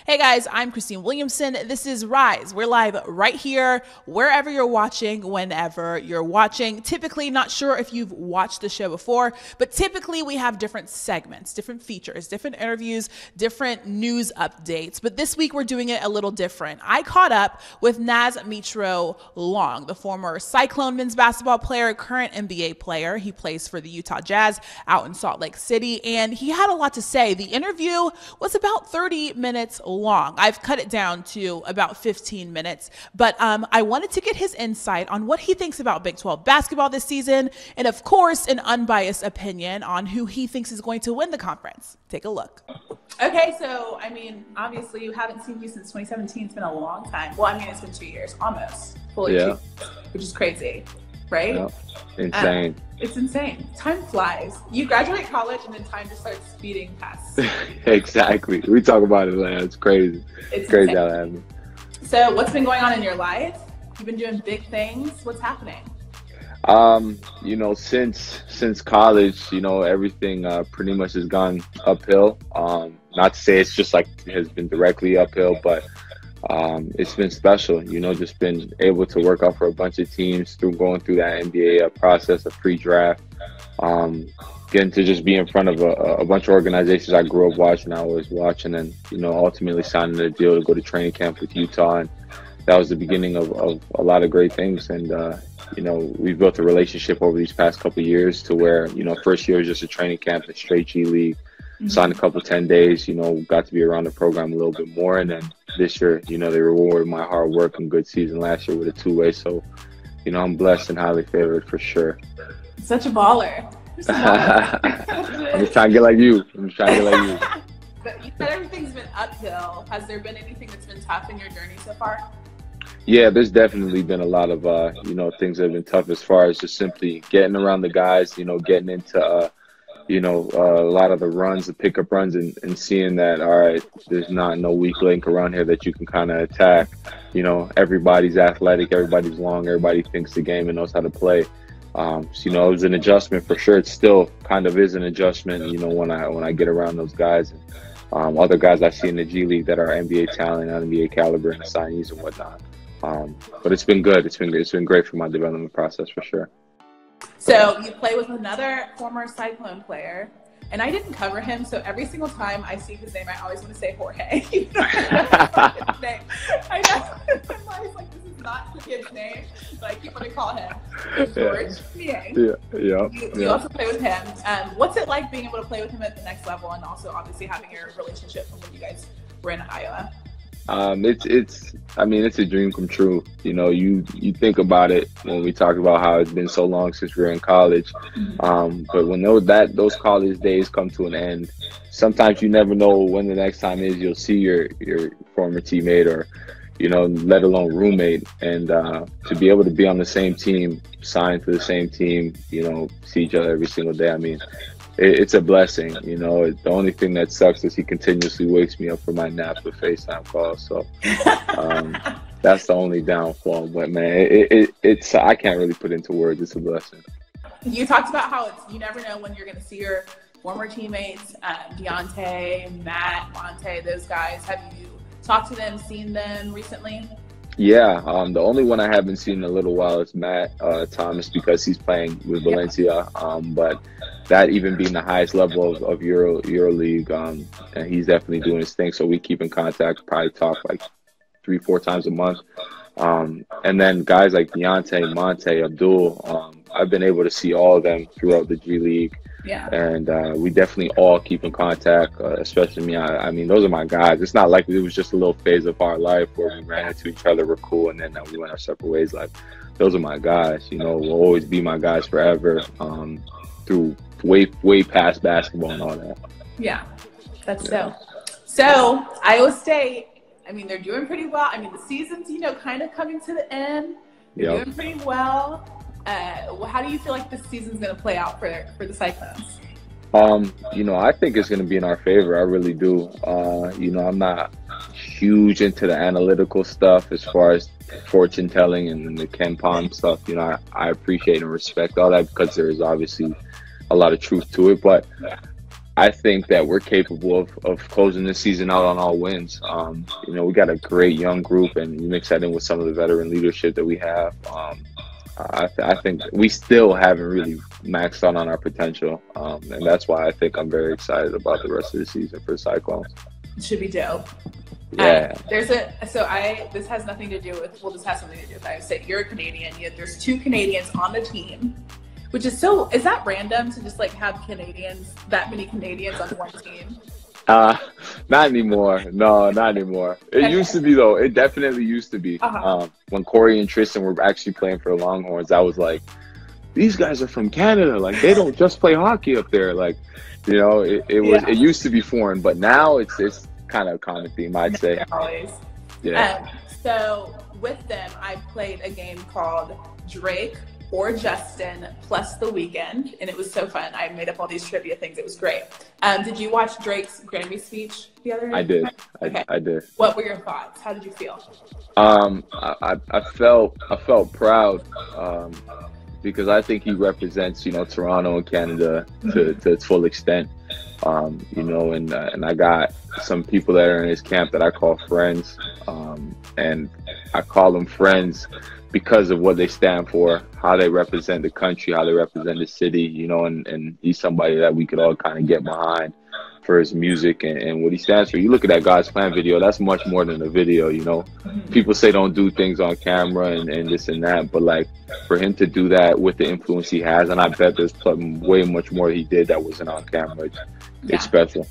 Hey guys, I'm Christine Williamson. This is Rise. We're live right here, wherever you're watching, whenever you're watching. Typically, not sure if you've watched the show before, but typically we have different segments, different features, different interviews, different news updates. But this week we're doing it a little different. I caught up with Naz Mitrou-Long, the former Cyclone men's basketball player, current NBA player. He plays for the Utah Jazz out in Salt Lake City, and he had a lot to say. The interview was about 30 minutes long. I've cut it down to about 15 minutes, but I wanted to get his insight on what he thinks about Big 12 basketball this season, and of course, an unbiased opinion on who he thinks is going to win the conference. Take a look. Okay, so, I mean, obviously you haven't seen you since 2017. It's been a long time. Well, I mean, it's been 2 years, almost. Fully 2 years, which is crazy, right? Yeah. Insane. It's insane. Time flies. You graduate college and then time just starts speeding past. Exactly. We talk about it, man. It's crazy. It's crazy how that happens. So what's been going on in your life? You've been doing big things. What's happening? You know, since college, you know, everything pretty much has gone uphill. Not to say it's just like it has been directly uphill, but it's been special, you know, just been able to work out for a bunch of teams through going through that NBA process of pre-draft, getting to just be in front of a bunch of organizations I grew up watching, I was watching, and, you know, ultimately signing a deal to go to training camp with Utah. And that was the beginning of a lot of great things. And, you know, we've built a relationship over these past couple of years to where, you know, first year was just a training camp in straight G League. Signed a couple 10 days, you know, got to be around the program a little bit more. And then this year, you know, they rewarded my hard work and good season last year with a two-way. So, you know, I'm blessed and highly favored for sure. Such a baller. I'm just trying to get like you. But you said everything's been uphill. Has there been anything that's been tough in your journey so far? Yeah, there's definitely been a lot of, you know, things that have been tough as far as just simply getting around the guys, you know, getting into, you know, a lot of the runs, the pickup runs, and seeing that, all right, there's no weak link around here that you can kind of attack. You know, everybody's athletic, everybody's long, everybody thinks the game and knows how to play. So, you know, it was an adjustment for sure. It still kind of is an adjustment, you know, when I get around those guys and other guys I see in the G League that are NBA talent, NBA caliber, and signees and whatnot. But it's been good. It's been great for my development process for sure. So you play with another former Cyclone player, and I didn't cover him, so every single time I see his name, I always want to say Jorge. His name. I know. I'm always like, this is not the kid's name, but I keep wanting to call him George. You also play with him. What's it like being able to play with him at the next level, and also obviously having your relationship from when you guys were in Iowa? I mean, it's a dream come true. You know, you think about it when we talk about how it's been so long since we were in college. But when those college days come to an end, sometimes you never know when the next time is you'll see your former teammate or, you know, let alone roommate. And to be able to be on the same team, signed to the same team, you know, see each other every single day. I mean, it's a blessing, you know. The only thing that sucks is he continuously wakes me up for my naps with FaceTime calls. So that's the only downfall. But man, it's I can't really put into words. It's a blessing. You talked about how you never know when you're going to see your former teammates, Deontay, Matt, Monte, those guys. Have you talked to them, seen them recently? Yeah, the only one I haven't seen in a little while is Matt Thomas, because he's playing with Valencia. But that even being the highest level of EuroLeague, and he's definitely doing his thing. So we keep in contact, probably talk like 3-4 times a month. And then guys like Deontay, Monte, Abdul, I've been able to see all of them throughout the G League. Yeah. And we definitely all keep in contact, especially me. I mean, those are my guys. It's not like it was just a little phase of our life where we ran into each other, we're cool, and then we went our separate ways. Like, those are my guys, you know, will always be my guys forever, through way past basketball and all that. Yeah, that's so Iowa State, I mean, they're doing pretty well. I mean, the season's, you know, kind of coming to the end. They're doing pretty well. How do you feel like this season's going to play out for the Cyclones? You know, I think it's going to be in our favor. I really do. You know, I'm not huge into the analytical stuff as far as fortune telling and the Ken Palm stuff. You know, I appreciate and respect all that because there is obviously a lot of truth to it. But I think that we're capable of closing this season out on all wins. You know, we got a great young group, and you mix that in with some of the veteran leadership that we have. I think we still haven't really maxed out on our potential, and that's why I think I'm very excited about the rest of the season for Cyclones. It should be dope. Yeah. This has nothing to do with, well, this has something to do with, I say you're a Canadian, yet there's 2 Canadians on the team, which is is that random to just like have that many Canadians on one team? Not anymore. No, not anymore. It used to be, though. It definitely used to be. When Corey and Tristan were actually playing for the Longhorns, I was like, these guys are from Canada. Like, they don't just play hockey up there. Like, you know, it used to be foreign, but now it's kind of a common theme, I'd say. Always. Yeah. So with them, I played a game called Drake or Justin plus the Weekend, and it was so fun. I made up all these trivia things. It was great. Did you watch Drake's Grammy speech the other night? I did. Okay. I did. What were your thoughts? How did you feel? I felt proud because I think he represents, you know, Toronto and Canada to its full extent. You know, and I got some people that are in his camp that I call friends, and I call them friends because of what they stand for, how they represent the country, how they represent the city, you know, and he's somebody that we could all kind of get behind for his music and what he stands for. You look at that God's Plan video, that's much more than a video, you know. People say don't do things on camera and this and that, but like for him to do that with the influence he has, and I bet there's way much more he did that wasn't on camera. It's special.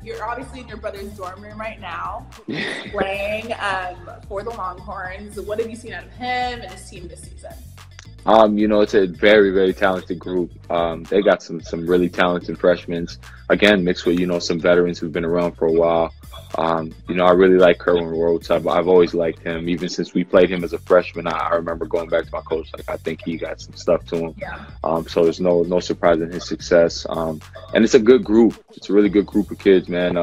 You're obviously in your brother's dorm room right now, playing for the Longhorns. What have you seen out of him and his team this season? You know, it's a very, very talented group. They got some really talented freshmen, again, mixed with, you know, some veterans who've been around for a while. You know, I really like Kerwin Rhodes. I've always liked him. Even since we played him as a freshman, I remember going back to my coach, like, I think he got some stuff to him. Yeah. So there's no surprise in his success. And it's a good group. It's a really good group of kids, man.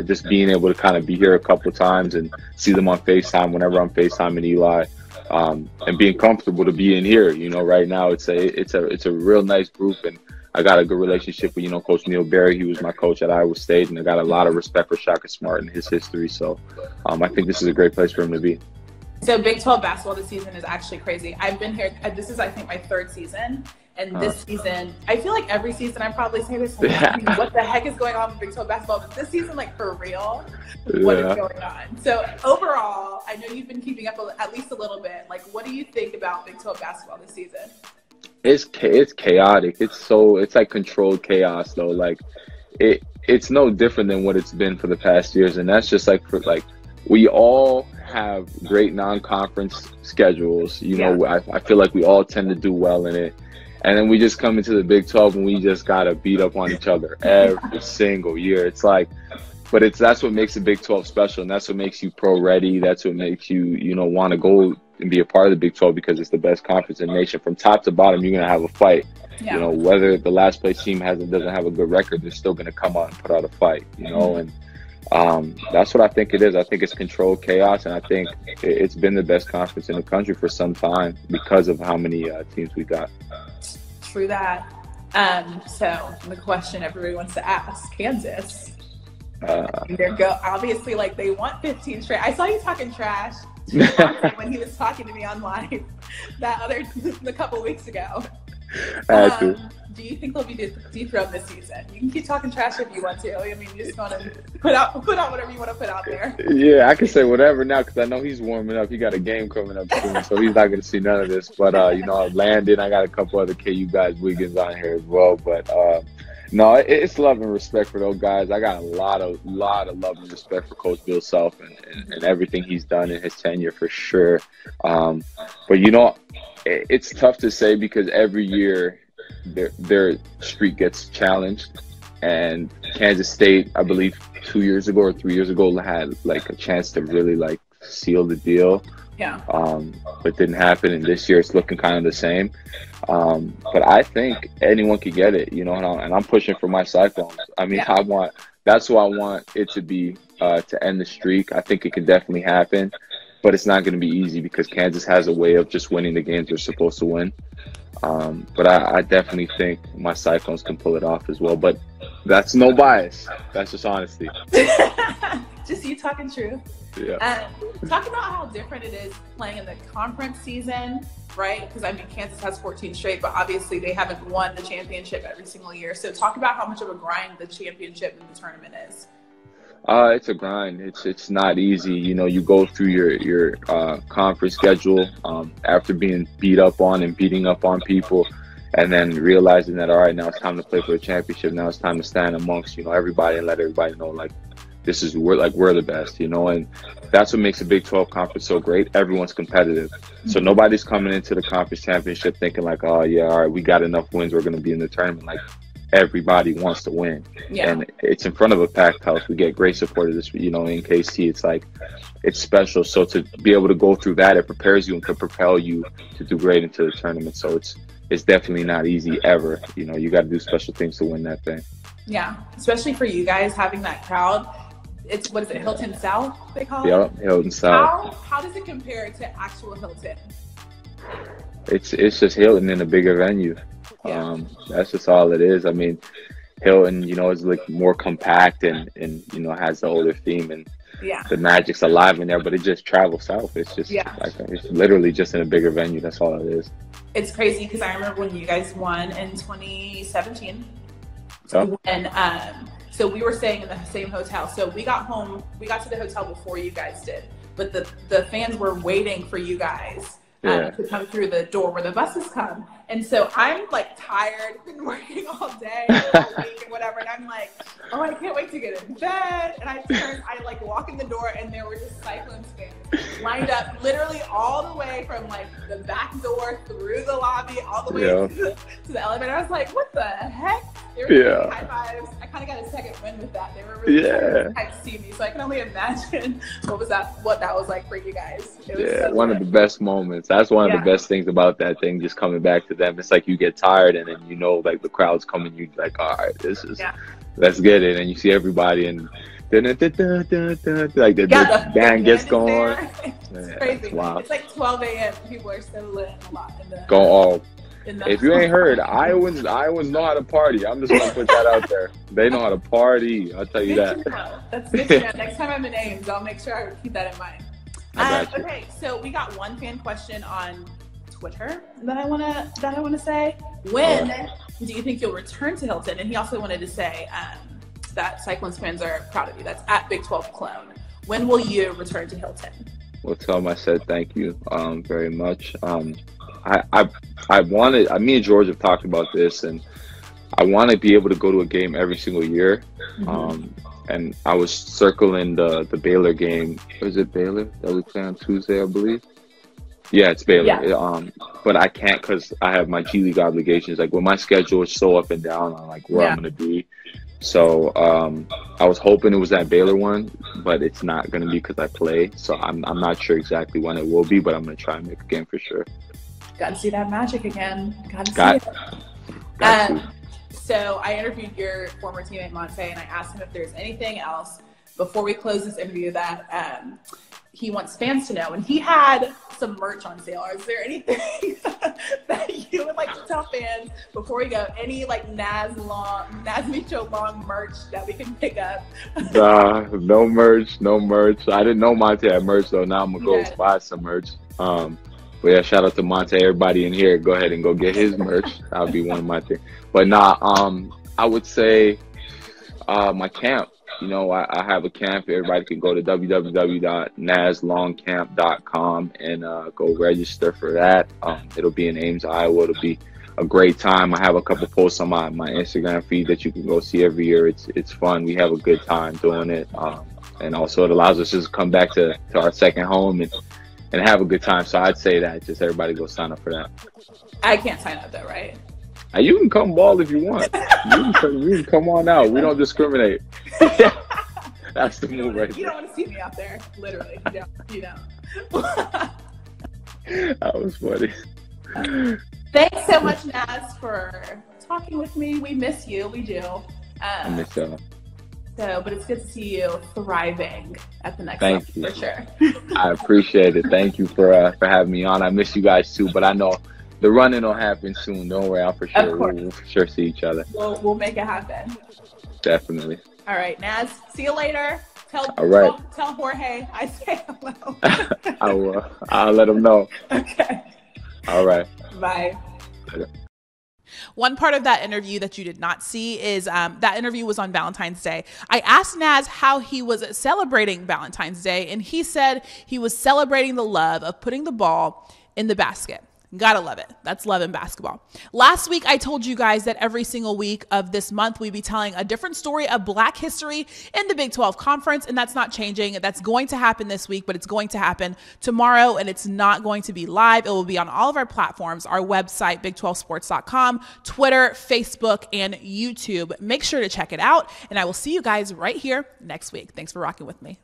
Just being able to kind of be here a couple of times and see them on FaceTime whenever I'm FaceTiming Eli. And being comfortable to be in here, you know, right now it's a real nice group, and I got a good relationship with, you know, Coach Neil Berry. He was my coach at Iowa State, and I got a lot of respect for Shaka Smart and his history. So I think this is a great place for him to be. So Big 12 basketball this season is actually crazy. I've been here. This is, I think, my 3rd season. And this season, I feel like every season I probably say this, like, what the heck is going on with Big 12 basketball? But this season, like, for real, what is going on? So overall, I know you've been keeping up at least a little bit. Like, what do you think about Big 12 basketball this season? It's chaotic. It's like controlled chaos, though. Like, it's no different than what it's been for the past years. And that's just like, we all have great non-conference schedules. You know, I feel like we all tend to do well in it. And then we just come into the Big 12 and we just got to beat up on each other every single year. It's like, but that's what makes the Big 12 special. And that's what makes you pro ready. That's what makes you, you know, want to go and be a part of the Big 12 because it's the best conference in the nation. From top to bottom, you're going to have a fight. Yeah. You know, whether the last place team doesn't have a good record, they're still going to come out and put out a fight, you know, and that's what I think it is. I think it's controlled chaos, and I think it's been the best conference in the country for some time because of how many teams we got. True that. So the question everybody wants to ask, Kansas. Obviously, like, they want 15 straight. I saw you talking trash to when he was talking to me online a couple weeks ago. Do you think they'll be dethroned this season? You can keep talking trash if you want to. I mean, you just want to put out whatever you want to put out there. Yeah, I can say whatever now because I know he's warming up. He got a game coming up soon, so he's not going to see none of this. But, you know, Landon, I got a couple other KU guys, Wiggins on here as well. But, no, it's love and respect for those guys. I got a lot of love and respect for Coach Bill Self and everything he's done in his tenure for sure. But, you know, it's tough to say because every year their streak gets challenged, and Kansas State, I believe 2 years ago or 3 years ago, had like a chance to really like seal the deal. Yeah. But didn't happen, and this year it's looking kind of the same. But I think anyone could get it, you know, and I'm pushing for my Cyclones. I mean, that's who I want it to be to end the streak. I think it can definitely happen. But it's not going to be easy because Kansas has a way of just winning the games they're supposed to win. But I definitely think my Cyclones can pull it off as well. But that's no bias. That's just honesty. Just you talking truth. Yeah. Talk about how different it is playing in the conference season, right? Because I mean, Kansas has 14 straight, but obviously they haven't won the championship every single year. So talk about how much of a grind the championship and the tournament is. It's a grind. It's not easy. You know, you go through your conference schedule after being beat up on and beating up on people, and then realizing that, all right, now it's time to play for the championship. Now it's time to stand amongst, you know, everybody and let everybody know, like, this is, we're the best, you know. And that's what makes the Big 12 conference so great. Everyone's competitive. So nobody's coming into the conference championship thinking like, oh yeah, all right, we got enough wins, we're going to be in the tournament. Like, everybody wants to win. Yeah. And it's in front of a packed house. We get great support of this, you know, in KC. It's like, it's special. So to be able to go through that, it prepares you and can propel you to do great into the tournament. So it's definitely not easy ever. You know, you got to do special things to win that thing. Yeah, especially for you guys having that crowd. It's, what is it, Hilton South they call it? Yep, Hilton South. How does it compare to actual Hilton? It's just Hilton in a bigger venue. Yeah. That's just all it is. I mean, Hilton, you know, is like more compact and you know, has the older theme, and the magic's alive in there, but it just travels south. It's just like, it's literally just in a bigger venue. That's all it is. It's crazy because I remember when you guys won in 2017. And so we were staying in the same hotel. So we got to the hotel before you guys did, but the fans were waiting for you guys to come through the door where the buses come. And so I'm like tired, been working all day, all week and whatever. And I'm like, oh, I can't wait to get in bed. And I like walk in the door and there were just Cyclones fans lined up literally all the way from like the back door through the lobby, all the way to the elevator. I was like, what the heck? They were giving high fives. I kind of got a second win with that. They were really excited to see me. So I can only imagine what that was like for you guys. It was so one of the best moments. That's one of the best things about that thing, just coming back to them. It's like you get tired and then you know, like the crowd's coming, you like, all right, this is let's get it. And you see everybody and like the band gets going. It's crazy. It's like 12 a.m. People are still lit a lot. Go all. If you ain't heard, Iowans know how to party. I'm just gonna put that out there. They know how to party. I'll tell you that. That's good to know. Next time I'm in Ames, I'll make sure I keep that in mind. Okay, so we got one fan question on Twitter that I wanna say. When do you think you'll return to Hilton? And he also wanted to say that Cyclones fans are proud of you. That's at Big 12 Clone. When will you return to Hilton? Well, tell him I said thank you very much. I wanted, me and George have talked about this, and I want to be able to go to a game every single year. And I was circling the Baylor game. Was it Baylor that we play on Tuesday, I believe? Yeah, it's Baylor. Yeah. But I can't because I have my G League obligations. Like, when my schedule is so up and down on like where I'm going to be. So I was hoping it was that Baylor one, but it's not going to be because I play. So I'm not sure exactly when it will be, but I'm going to try and make a game for sure. Got to see that magic again. Got to see it. So I interviewed your former teammate Monte, and I asked him if there's anything else before we close this interview that he wants fans to know. And he had some merch on sale. Is there anything that you would like to tell fans before we go? Any like Naz Mitrou-Long merch that we can pick up? No merch. I didn't know Monte had merch though. Now I'm gonna go buy some merch. But yeah, shout out to Monte. Everybody in here, go ahead and go get his merch. That'll be one of my things. But I would say my camp. You know, I have a camp. Everybody can go to www.nazlongcamp.com and go register for that. It'll be in Ames, Iowa. It'll be a great time. I have a couple posts on my Instagram feed that you can go see every year. It's fun. We have a good time doing it. And also it allows us to just come back to our second home and have a good time. So I'd say that just everybody go sign up for that. I can't sign up though, right? You can come ball if you want. You can come on out. We don't discriminate. That's the move right there. You don't want to see me out there, literally. You don't. That was funny. Thanks so much, Naz, for talking with me. We miss you. We do. I miss y'all. But it's good to see you thriving at the next level, for sure. I appreciate it. Thank you for having me on. I miss you guys too, but I know the running will happen soon. Don't worry, I'm for sure. We'll for sure see each other. We'll make it happen. Definitely. All right, Naz. See you later. All right. Tell Jorge I say hello. I will. I'll let him know. Okay. All right. Bye. One part of that interview that you did not see is that interview was on Valentine's Day. I asked Naz how he was celebrating Valentine's Day, and he said he was celebrating the love of putting the ball in the basket. Gotta love it. That's love in basketball. Last week, I told you guys that every single week of this month, we'd be telling a different story of Black history in the Big 12 Conference, and that's not changing. That's going to happen this week, but it's going to happen tomorrow, and it's not going to be live. It will be on all of our platforms, our website, big12sports.com, Twitter, Facebook, and YouTube. Make sure to check it out, and I will see you guys right here next week. Thanks for rocking with me.